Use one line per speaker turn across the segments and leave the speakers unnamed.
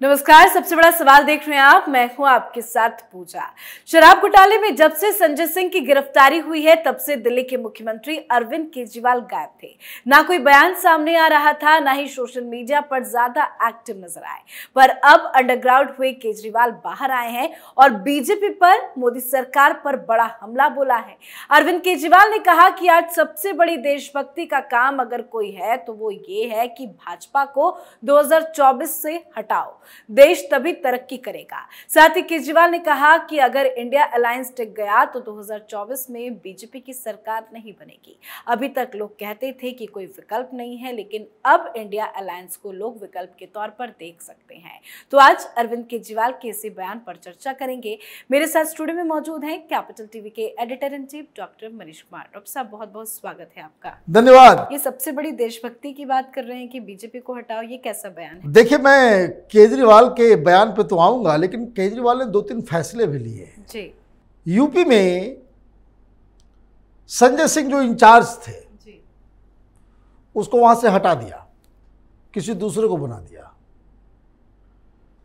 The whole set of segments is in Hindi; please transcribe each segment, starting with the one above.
नमस्कार। सबसे बड़ा सवाल देख रहे हैं आप, मैं हूं आपके साथ पूजा। शराब घोटाले में जब से संजय सिंह की गिरफ्तारी हुई है तब से दिल्ली के मुख्यमंत्री अरविंद केजरीवाल गायब थे। ना कोई बयान सामने आ रहा था, ना ही सोशल मीडिया पर ज्यादा एक्टिव नजर आए। पर अब अंडरग्राउंड हुए केजरीवाल बाहर आए हैं और बीजेपी पर, मोदी सरकार पर बड़ा हमला बोला है। अरविंद केजरीवाल ने कहा कि आज सबसे बड़ी देशभक्ति का काम अगर कोई है तो वो ये है कि भाजपा को 2024 से हटाओ, देश तभी तरक्की करेगा। साथ ही केजरीवाल ने कहा कि अगर इंडिया अलायंस टिक गया तो 2024 में बीजेपी की सरकार नहीं बनेगी। अभी तक लोग कहते थे कि कोई विकल्प नहीं है, लेकिन अब इंडिया अलायंस को लोग विकल्प के तौर पर देख सकते हैं। तो आज अरविंद केजरीवाल के इसी बयान पर चर्चा करेंगे। मेरे साथ स्टूडियो में मौजूद हैं कैपिटल टीवी के editor in chief doctor Manish Kumar. Doctor साहब, बहुत बहुत स्वागत है आपका।
धन्यवाद।
ये सबसे बड़ी देशभक्ति की बात कर रहे हैं कि बीजेपी को हटाओ, ये कैसा बयान है?
देखिए, मैं केजरीवाल के बयान पे तो आऊंगा, लेकिन केजरीवाल ने 2-3 फैसले भी लिए हैं
जी।
यूपी में संजय सिंह जो इंचार्ज थे
जी।
उसको वहां से हटा दिया, किसी दूसरे को बना दिया।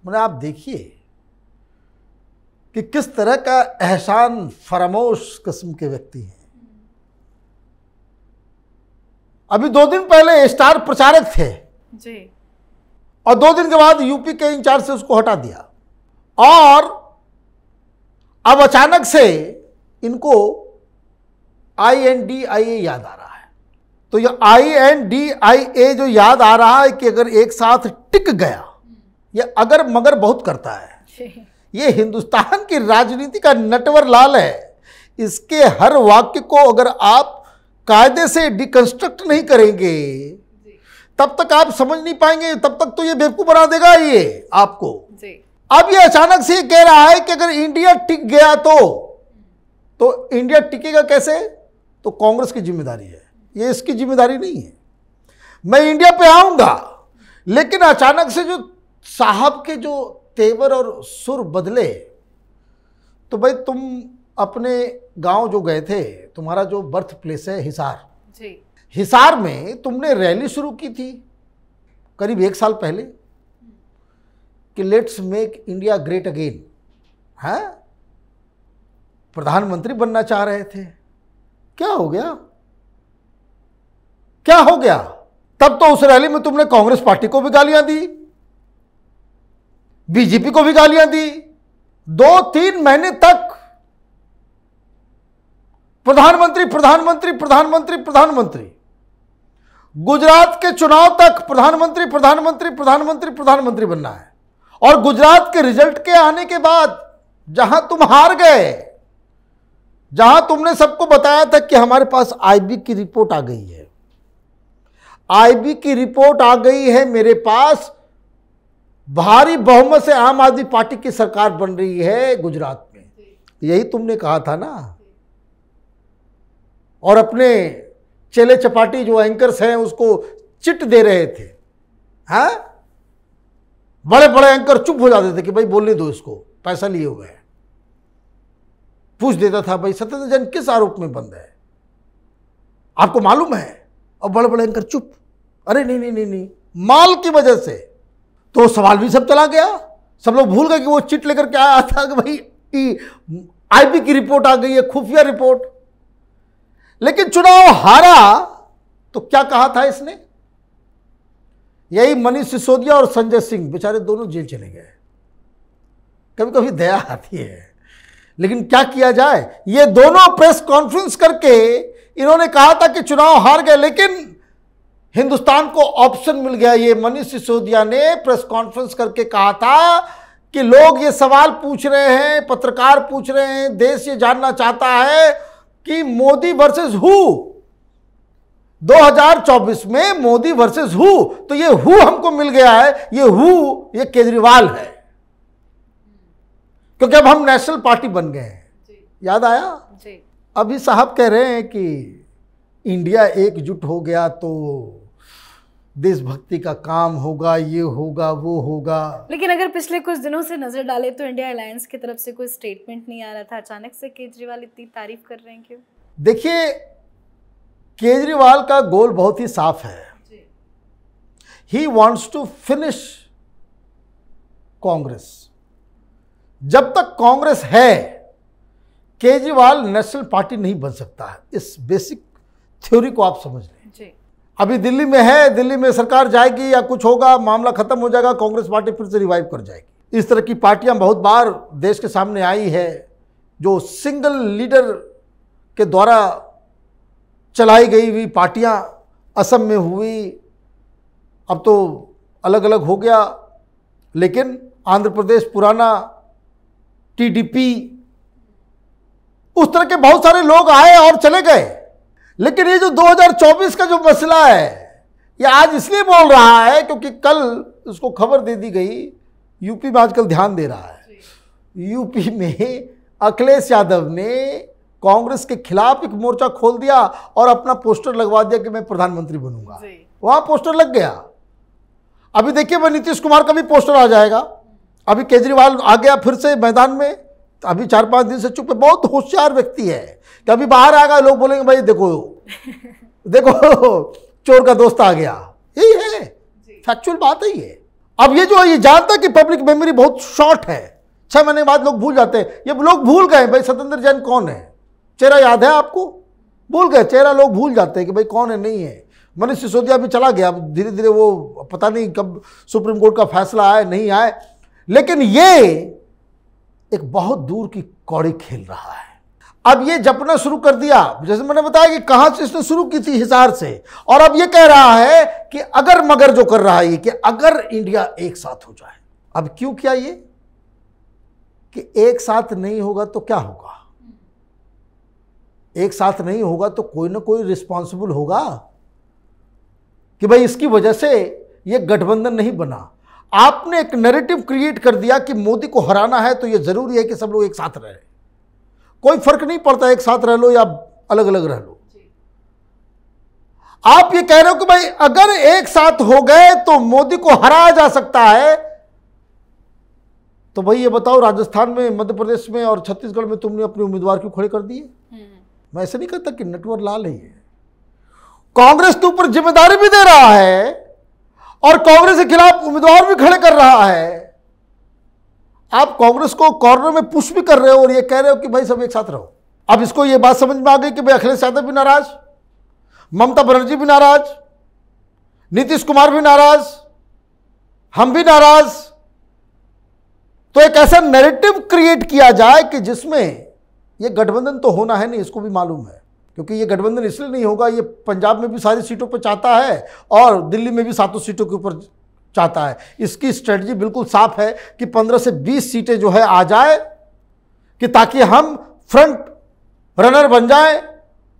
मैंने आप देखिए कि किस तरह का एहसान फरामोश किस्म के व्यक्ति हैं। अभी 2 दिन पहले स्टार प्रचारक थे
जी,
और 2 दिन के बाद यूपी के इंचार्ज से उसको हटा दिया, और अब अचानक से इनको INDIA याद आ रहा है। तो ये INDIA जो याद आ रहा है कि अगर एक साथ टिक गया, ये अगर मगर बहुत करता है। ये हिंदुस्तान की राजनीति का नटवर लाल है। इसके हर वाक्य को अगर आप कायदे से डिकंस्ट्रक्ट नहीं करेंगे तब तक आप समझ नहीं पाएंगे, तब तक तो ये बेवकूफ बना देगा ये आपको जी। अब ये अचानक से कह रहा है कि अगर इंडिया टिक गया तो इंडिया टिकेगा कैसे? तो कांग्रेस की जिम्मेदारी है, ये इसकी जिम्मेदारी नहीं है। मैं इंडिया पे आऊंगा, लेकिन अचानक से जो साहब के जो तेवर और सुर बदले, तो भाई तुम अपने गांव जो गए थे, तुम्हारा जो बर्थ प्लेस है हिसार जी, हिसार में तुमने रैली शुरू की थी करीब 1 साल पहले कि let's make India great again. हैं, प्रधानमंत्री बनना चाह रहे थे। क्या हो गया? क्या हो गया? तब तो उस रैली में तुमने कांग्रेस पार्टी को भी गालियां दी, बीजेपी को भी गालियां दी। 2-3 महीने तक प्रधानमंत्री प्रधानमंत्री प्रधानमंत्री प्रधानमंत्री, गुजरात के चुनाव तक प्रधानमंत्री प्रधानमंत्री प्रधानमंत्री प्रधानमंत्री बनना है। और गुजरात के रिजल्ट के आने के बाद जहां तुम हार गए, जहां तुमने सबको बताया था कि हमारे पास IB की रिपोर्ट आ गई है, IB की रिपोर्ट आ गई है मेरे पास, भारी बहुमत से आम आदमी पार्टी की सरकार बन रही है गुजरात में, यही तुमने कहा था ना। और अपने चेले चपाटी जो एंकर्स हैं उसको चिट दे रहे थे। हैं, बड़े बड़े एंकर चुप हो जाते थे कि भाई बोलने दो इसको, पैसा लिए हुए हैं। पूछ देता था भाई सत्येंद्र जैन किस आरोप में बंद है, आपको मालूम है? और बड़े बड़े एंकर चुप, अरे नहीं नहीं नहीं नहीं, माल की वजह से। तो सवाल भी सब चला गया, सब लोग भूल गए कि वो चिट लेकर के आया था कि भाई IB की रिपोर्ट आ गई है, खुफिया रिपोर्ट। लेकिन चुनाव हारा तो क्या कहा था इसने? यही मनीष सिसोदिया और संजय सिंह बेचारे दोनों जेल चले गए। कभी कभी दया आती है, लेकिन क्या किया जाए। ये दोनों प्रेस कॉन्फ्रेंस करके इन्होंने कहा था कि चुनाव हार गए, लेकिन हिंदुस्तान को ऑप्शन मिल गया। ये मनीष सिसोदिया ने प्रेस कॉन्फ्रेंस करके कहा था कि लोग ये सवाल पूछ रहे हैं, पत्रकार पूछ रहे हैं, देश ये जानना चाहता है कि मोदी वर्सेस हु, 2024 में मोदी वर्सेस हु। तो ये हु हमको मिल गया है, ये हु ये केजरीवाल है, क्योंकि अब हम नेशनल पार्टी बन गए हैं। याद आया जी। अभी साहब कह रहे हैं कि इंडिया एकजुट हो गया तो देशभक्ति का काम होगा, ये होगा वो होगा।
लेकिन अगर पिछले कुछ दिनों से नजर डाले तो इंडिया अलायंस की तरफ से कोई स्टेटमेंट नहीं आ रहा था। अचानक से केजरीवाल इतनी तारीफ कर रहे हैं, क्यों?
देखिए, केजरीवाल का गोल बहुत ही साफ है। He wants to finish Congress. जब तक कांग्रेस है केजरीवाल नेशनल पार्टी नहीं बन सकता है। इस बेसिक थ्योरी को आप समझ लें
जी।
अभी दिल्ली में है, दिल्ली में सरकार जाएगी या कुछ होगा, मामला खत्म हो जाएगा, कांग्रेस पार्टी फिर से रिवाइव कर जाएगी। इस तरह की पार्टियां बहुत बार देश के सामने आई है, जो सिंगल लीडर के द्वारा चलाई गई हुई पार्टियां असम में हुई, अब तो अलग अलग हो गया, लेकिन आंध्र प्रदेश पुराना टीडीपी, उस तरह के बहुत सारे लोग आए और चले गए। लेकिन ये जो 2024 का जो मसला है, ये आज इसलिए बोल रहा है क्योंकि कल उसको खबर दे दी गई, यूपी में आजकल ध्यान दे रहा है, यूपी में अखिलेश यादव ने कांग्रेस के खिलाफ एक मोर्चा खोल दिया और अपना पोस्टर लगवा दिया कि मैं प्रधानमंत्री बनूंगा। वहां पोस्टर लग गया। अभी देखिए वह नीतीश कुमार का भी पोस्टर आ जाएगा। अभी केजरीवाल आ गया फिर से मैदान में, अभी 4-5 दिन से चुप है। बहुत होशियार व्यक्ति है कि अभी बाहर आएगा, लोग बोलेंगे भाई देखो देखो चोर का दोस्त आ गया। यही है, फैक्चुअल बात है ये। अब ये जो ये जानता है कि पब्लिक मेमोरी बहुत शॉर्ट है, 6 महीने बाद लोग भूल जाते हैं। ये लोग भूल गए भाई सत्येंद्र जैन कौन है, चेहरा याद है आपको? भूल गए चेहरा, लोग भूल जाते हैं कि भाई कौन है, नहीं है। मनीष सिसोदिया भी चला गया, धीरे धीरे वो पता नहीं कब सुप्रीम कोर्ट का फैसला आए नहीं आए, लेकिन ये एक बहुत दूर की कौड़ी खेल रहा है। अब ये जपना शुरू कर दिया, जैसे मैंने बताया कि कहां से इसने शुरू की थी, हिसार से, और अब ये कह रहा है कि अगर मगर जो कर रहा है कि अगर इंडिया एक साथ हो जाए। अब क्यों किया ये कि एक साथ नहीं होगा तो क्या होगा? एक साथ नहीं होगा तो कोई ना कोई रिस्पॉन्सिबल होगा कि भाई इसकी वजह से ये गठबंधन नहीं बना। आपने एक नैरेटिव क्रिएट कर दिया कि मोदी को हराना है तो ये जरूरी है कि सब लोग एक साथ रहे। कोई फर्क नहीं पड़ता एक साथ रह लो या अलग अलग रह लो। आप ये कह रहे हो कि भाई अगर एक साथ हो गए तो मोदी को हराया जा सकता है, तो भाई ये बताओ राजस्थान में, मध्य प्रदेश में और छत्तीसगढ़ में तुमने अपने उम्मीदवार क्यों खड़े कर दिए? मैं ऐसे नहीं कहता कि नटवर लाल है, ये कांग्रेस के ऊपर जिम्मेदारी भी दे रहा है और कांग्रेस के खिलाफ उम्मीदवार भी खड़े कर रहा है। आप कांग्रेस को कॉर्नर में पुश भी कर रहे हो और ये कह रहे हो कि भाई सब एक साथ रहो। अब इसको ये बात समझ में आ गई कि भाई अखिलेश यादव भी नाराज, ममता बनर्जी भी नाराज, नीतीश कुमार भी नाराज, हम भी नाराज। तो एक ऐसा नैरेटिव क्रिएट किया जाए कि जिसमें ये गठबंधन तो होना है नहीं, इसको भी मालूम है, क्योंकि ये गठबंधन इसलिए नहीं होगा, ये पंजाब में भी सारी सीटों पर चाहता है और दिल्ली में भी 7 सीटों के ऊपर चाहता है। इसकी स्ट्रेटजी बिल्कुल साफ है कि 15 से 20 सीटें जो है आ जाए, कि ताकि हम फ्रंट रनर बन जाए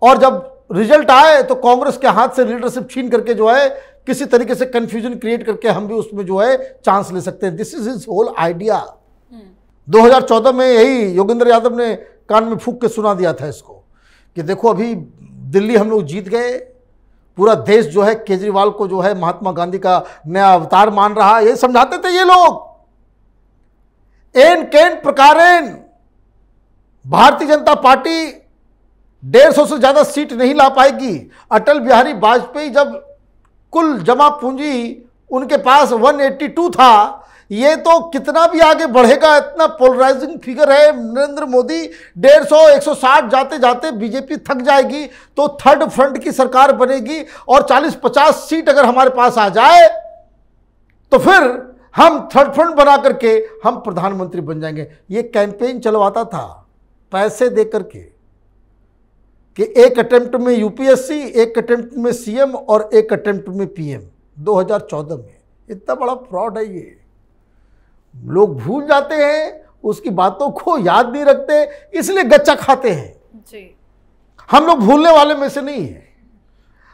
और जब रिजल्ट आए तो कांग्रेस के हाथ से लीडरशिप छीन करके जो है किसी तरीके से कंफ्यूजन क्रिएट करके हम भी उसमें जो है चांस ले सकते हैं। This is his whole idea. 2014 में यही योगेंद्र यादव ने कान में फूंक के सुना दिया था इसको कि देखो अभी दिल्ली हम लोग जीत गए, पूरा देश जो है केजरीवाल को जो है महात्मा गांधी का नया अवतार मान रहा है। ये समझाते थे ये लोग। एन केन प्रकारेण भारतीय जनता पार्टी 150 से ज्यादा सीट नहीं ला पाएगी। अटल बिहारी वाजपेयी जब कुल जमा पूंजी उनके पास 182 था, ये तो कितना भी आगे बढ़ेगा, इतना पोलराइजिंग फिगर है। नरेंद्र मोदी 150 160 जाते जाते बीजेपी थक जाएगी तो थर्ड फ्रंट की सरकार बनेगी और 40-50 सीट अगर हमारे पास आ जाए तो फिर हम थर्ड फ्रंट बना करके हम प्रधानमंत्री बन जाएंगे। ये कैंपेन चलवाता था पैसे दे करके कि एक अटेम्प्ट में यूपीएससी, एक अटेम्प्ट में सीएम और एक अटेम्प्ट में पीएम 2014 में। इतना बड़ा फ्रॉड है ये। लोग भूल जाते हैं, उसकी बातों को याद नहीं रखते, इसलिए गच्चा खाते हैं जी। हम लोग भूलने वाले में से नहीं है,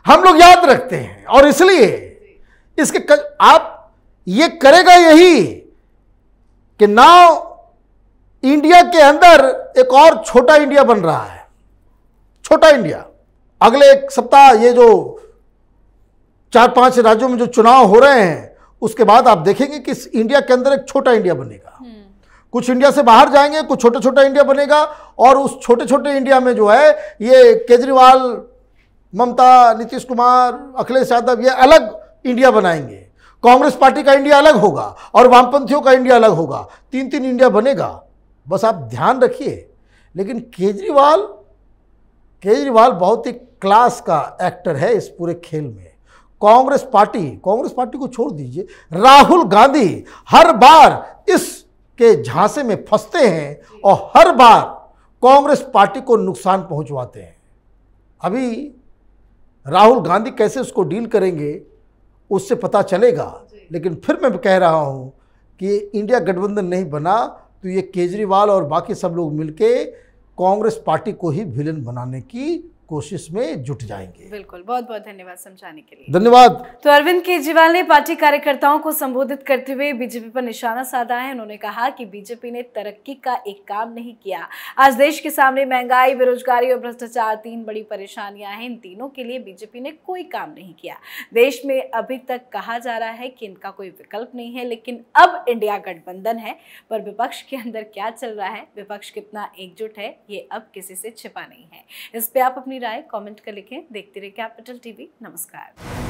हम लोग याद रखते हैं। और इसलिए इसके आप ये करेगा यही कि नाउ इंडिया के अंदर एक और छोटा इंडिया बन रहा है। छोटा इंडिया अगले एक सप्ताह, ये जो 4-5 राज्यों में जो चुनाव हो रहे हैं उसके बाद आप देखेंगे कि इस इंडिया के अंदर एक छोटा इंडिया बनेगा। कुछ इंडिया से बाहर जाएंगे, कुछ छोटा छोटा इंडिया बनेगा और उस छोटे छोटे इंडिया में जो है ये केजरीवाल, ममता, नीतीश कुमार, अखिलेश यादव ये अलग इंडिया बनाएंगे। कांग्रेस पार्टी का इंडिया अलग होगा और वामपंथियों का इंडिया अलग होगा, तीन तीन इंडिया बनेगा। बस आप ध्यान रखिए। लेकिन केजरीवाल बहुत ही क्लास का एक्टर है इस पूरे खेल में। कांग्रेस पार्टी को छोड़ दीजिए, राहुल गांधी हर बार इसके झांसे में फंसते हैं और हर बार कांग्रेस पार्टी को नुकसान पहुंचवाते हैं। अभी राहुल गांधी कैसे उसको डील करेंगे उससे पता चलेगा। लेकिन फिर मैं कह रहा हूं कि इंडिया गठबंधन नहीं बना तो ये केजरीवाल और बाकी सब लोग मिलके कांग्रेस पार्टी को ही विलेन बनाने की कोशिश में जुट जाएंगे।
बिल्कुल, बहुत बहुत धन्यवाद समझाने के लिए।
धन्यवाद।
तो अरविंद केजरीवाल ने पार्टी कार्यकर्ताओं को संबोधित करते हुए बीजेपी पर निशाना साधा है। उन्होंने कहा कि बीजेपी ने तरक्की का एक काम नहीं किया। आज देश के सामने महंगाई, बेरोजगारी और भ्रष्टाचार तीन बड़ी परेशानियां हैं। इन तीनों के लिए बीजेपी ने कोई काम नहीं किया। देश में अभी तक कहा जा रहा है कि इनका कोई विकल्प नहीं है, लेकिन अब इंडिया गठबंधन है। पर विपक्ष के अंदर क्या चल रहा है, विपक्ष कितना एकजुट है, ये अब किसी से छिपा नहीं है। इस पे आप अपनी राय कमेंट कर लिखें। देखते रहिए कैपिटल टीवी। नमस्कार।